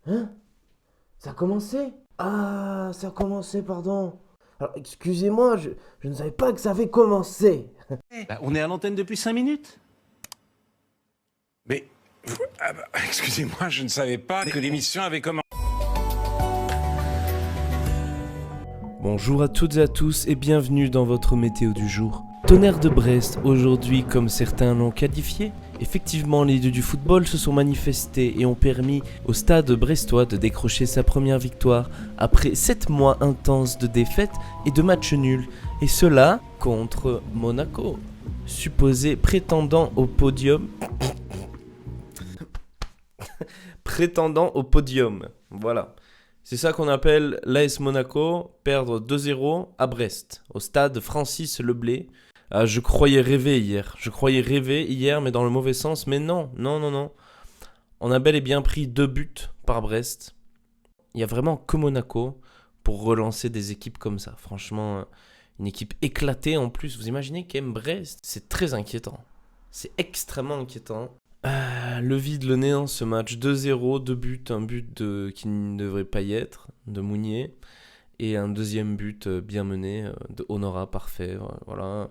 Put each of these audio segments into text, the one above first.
Hein? Ça a commencé? Ah, ça a commencé, pardon. Alors, excusez-moi, je ne savais pas que ça avait commencé. Bah, on est à l'antenne depuis 5 minutes. Mais, excusez-moi, je ne savais pas que l'émission avait commencé. Bonjour à toutes et à tous et bienvenue dans votre météo du jour. Tonnerre de Brest, aujourd'hui comme certains l'ont qualifié, effectivement les dieux du football se sont manifestés et ont permis au stade brestois de décrocher sa première victoire après 7 mois intenses de défaites et de matchs nuls, et cela contre Monaco, supposé prétendant au podium. Voilà. C'est ça qu'on appelle l'AS Monaco perdre 2-0 à Brest, au stade Francis Leblay. Ah, je croyais rêver hier, mais dans le mauvais sens. Mais non. On a bel et bien pris 2 buts par Brest. Il n'y a vraiment que Monaco pour relancer des équipes comme ça. Franchement, une équipe éclatée en plus. Vous imaginez qu'aime Brest? C'est très inquiétant. C'est extrêmement inquiétant. Le vide, le néant, ce match. 2-0, 2 buts, un but qui ne devrait pas y être, de Mounier, et un deuxième but bien mené de Honora, parfait. Voilà.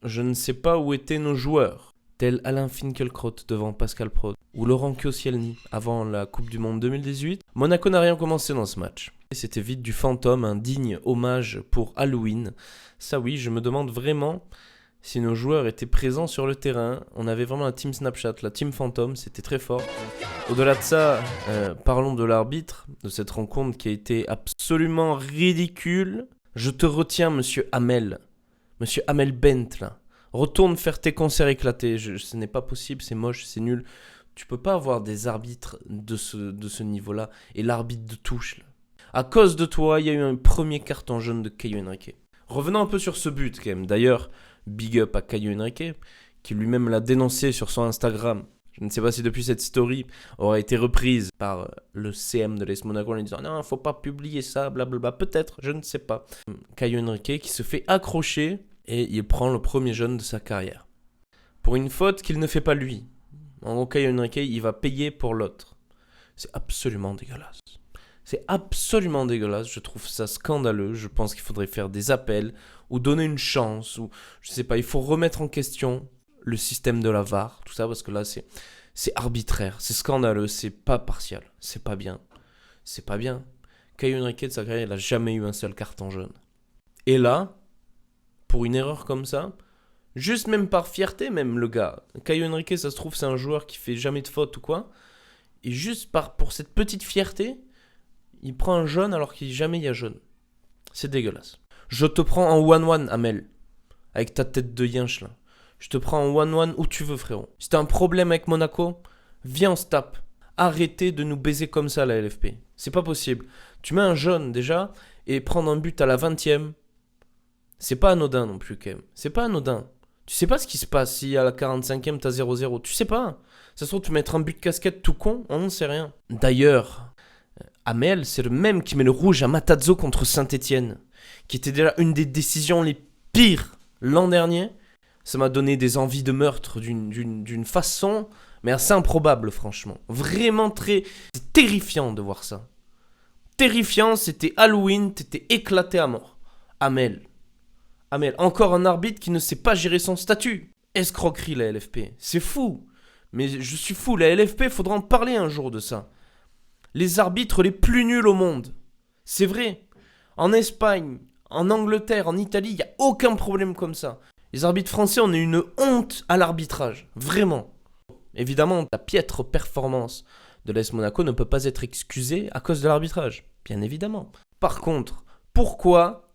Je ne sais pas où étaient nos joueurs, tels Alain Finkielkraut devant Pascal Prod, ou Laurent Koscielny avant la Coupe du Monde 2018. Monaco n'a rien commencé dans ce match. C'était vite du fantôme, un digne hommage pour Halloween. Ça oui, je me demande vraiment si nos joueurs étaient présents sur le terrain. On avait vraiment la team Snapchat, la team fantôme, c'était très fort. Au-delà de ça, parlons de l'arbitre de cette rencontre qui a été absolument ridicule. Je te retiens, monsieur Hamel Bent, là. Retourne faire tes concerts éclatés. Ce n'est pas possible, c'est moche, c'est nul. Tu peux pas avoir des arbitres de ce niveau-là et l'arbitre de touche, là. À cause de toi, il y a eu un premier carton jaune de Caio Henrique. Revenons un peu sur ce but, quand même. D'ailleurs, big up à Caio Henrique, qui lui-même l'a dénoncé sur son Instagram. Je ne sais pas si depuis cette story aura été reprise par le CM de l'AS Monaco en lui disant « Non, faut pas publier ça, blablabla. » Peut-être, je ne sais pas. Caio Henrique qui se fait accrocher et il prend le premier jaune de sa carrière. Pour une faute qu'il ne fait pas lui. En gros, Caio Henrique, il va payer pour l'autre. C'est absolument dégueulasse. C'est absolument dégueulasse, je trouve ça scandaleux. Je pense qu'il faudrait faire des appels ou donner une chance, ou je sais pas, il faut remettre en question le système de la VAR, tout ça, parce que là c'est arbitraire, c'est scandaleux, c'est pas partial, c'est pas bien. Caio Henrique de sa carrière, il a jamais eu un seul carton jaune. Et là, pour une erreur comme ça, juste même par fierté même le gars, Caio Henrique, ça se trouve c'est un joueur qui fait jamais de faute ou quoi, et juste pour cette petite fierté, il prend un jaune alors qu'il jamais y a jaune. C'est dégueulasse. Je te prends en 1-1, Amel. Avec ta tête de yinche, là. Je te prends en 1-1 où tu veux, frérot. Si t'as un problème avec Monaco, viens, on se tape. Arrêtez de nous baiser comme ça, la LFP. C'est pas possible. Tu mets un jaune, déjà, et prendre un but à la 20e, c'est pas anodin non plus, quand même. C'est pas anodin. Tu sais pas ce qui se passe si à la 45e, t'as 0-0. Tu sais pas. Ça se trouve, tu mettre un but de casquette tout con, on n'en sait rien. D'ailleurs, Amel, c'est le même qui met le rouge à Matarazzo contre Saint-Etienne, qui était déjà une des décisions les pires l'an dernier. Ça m'a donné des envies de meurtre d'une façon, mais assez improbable, franchement. Vraiment c'est terrifiant de voir ça. Terrifiant, c'était Halloween, t'étais éclaté à mort. Amel, encore un arbitre qui ne sait pas gérer son statut. Escroquerie, la LFP. C'est fou. Mais je suis fou, la LFP, faudra en parler un jour de ça. Les arbitres les plus nuls au monde. C'est vrai. En Espagne, en Angleterre, en Italie, il n'y a aucun problème comme ça. Les arbitres français, on est une honte à l'arbitrage. Vraiment. Évidemment, la piètre performance de l'AS Monaco ne peut pas être excusée à cause de l'arbitrage. Bien évidemment. Par contre, pourquoi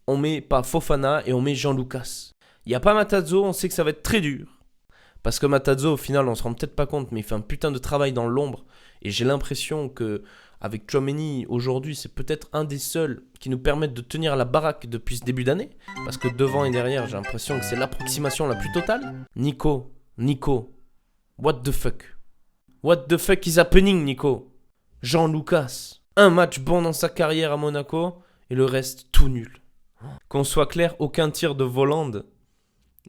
on met pas Fofana et on met Jean Lucas? Il n'y a pas Matarazzo, on sait que ça va être très dur. Parce que Matarazzo, au final, on se rend peut-être pas compte, mais il fait un putain de travail dans l'ombre. Et j'ai l'impression que avec Tchouaméni, aujourd'hui, c'est peut-être un des seuls qui nous permettent de tenir la baraque depuis ce début d'année. Parce que devant et derrière, j'ai l'impression que c'est l'approximation la plus totale. Nico, what the fuck? What the fuck is happening, Nico? Jean Lucas, un match bon dans sa carrière à Monaco, et le reste tout nul. Qu'on soit clair, aucun tir de Volande,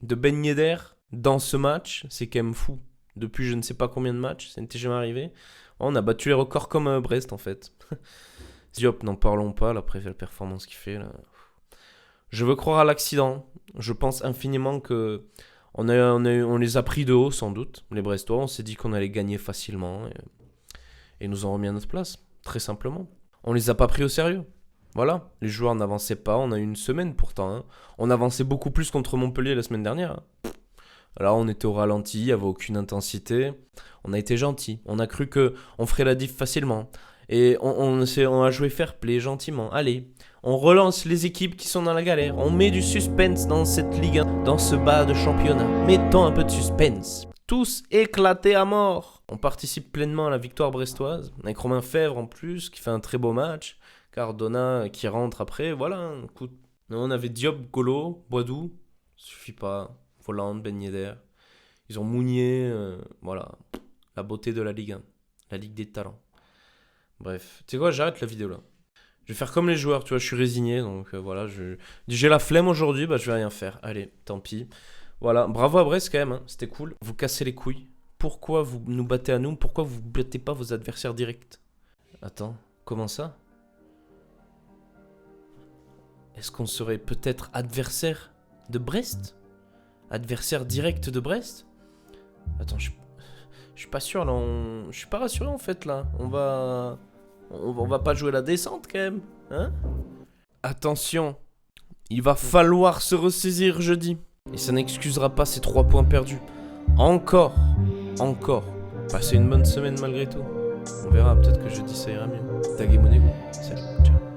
de Ben Yedder, dans ce match, c'est quand même fou. depuis je ne sais pas combien de matchs, ça n'était jamais arrivé. On a battu les records comme Brest en fait. Diop, n'en parlons pas, la performance qu'il fait là. Je veux croire à l'accident. Je pense infiniment que on les a pris de haut sans doute, les Brestois. On s'est dit qu'on allait gagner facilement et nous ont remis à notre place, très simplement. On les a pas pris au sérieux. Voilà, les joueurs n'avançaient pas. On a eu une semaine pourtant. Hein. On avançait beaucoup plus contre Montpellier la semaine dernière. Hein. Là, on était au ralenti, il n'y avait aucune intensité. On a été gentils. On a cru qu'on ferait la diff facilement. Et on a joué fair play gentiment. Allez, on relance les équipes qui sont dans la galère. On met du suspense dans cette Ligue 1, dans ce bas de championnat. Mettons un peu de suspense. Tous éclatés à mort. On participe pleinement à la victoire brestoise. Avec Romain Fèvre en plus, qui fait un très beau match. Cardona qui rentre après. Voilà, écoute. On avait Diop, Golo, Boidou. Suffit pas. Voland, Ben Yedder. Ils ont Mounier. Voilà. La beauté de la Ligue 1. La Ligue des talents. Bref, tu sais quoi, j'arrête la vidéo là. Je vais faire comme les joueurs, tu vois, je suis résigné, donc voilà, j'ai la flemme aujourd'hui, bah je vais rien faire. Allez, tant pis. Voilà, bravo à Brest quand même, hein. C'était cool. Vous cassez les couilles. Pourquoi vous nous battez à nous? Pourquoi vous battez pas vos adversaires directs? Attends, comment ça? Est-ce qu'on serait peut-être adversaire de Brest? Adversaire direct de Brest? Attends, je suis pas sûr là, je suis pas rassuré en fait là. On va pas jouer la descente quand même, hein? Attention, il va falloir se ressaisir jeudi. Et ça n'excusera pas ces 3 points perdus. Encore. Passez une bonne semaine malgré tout. On verra, peut-être que jeudi ça ira mieux. Taguez mon ego. Salut, ciao.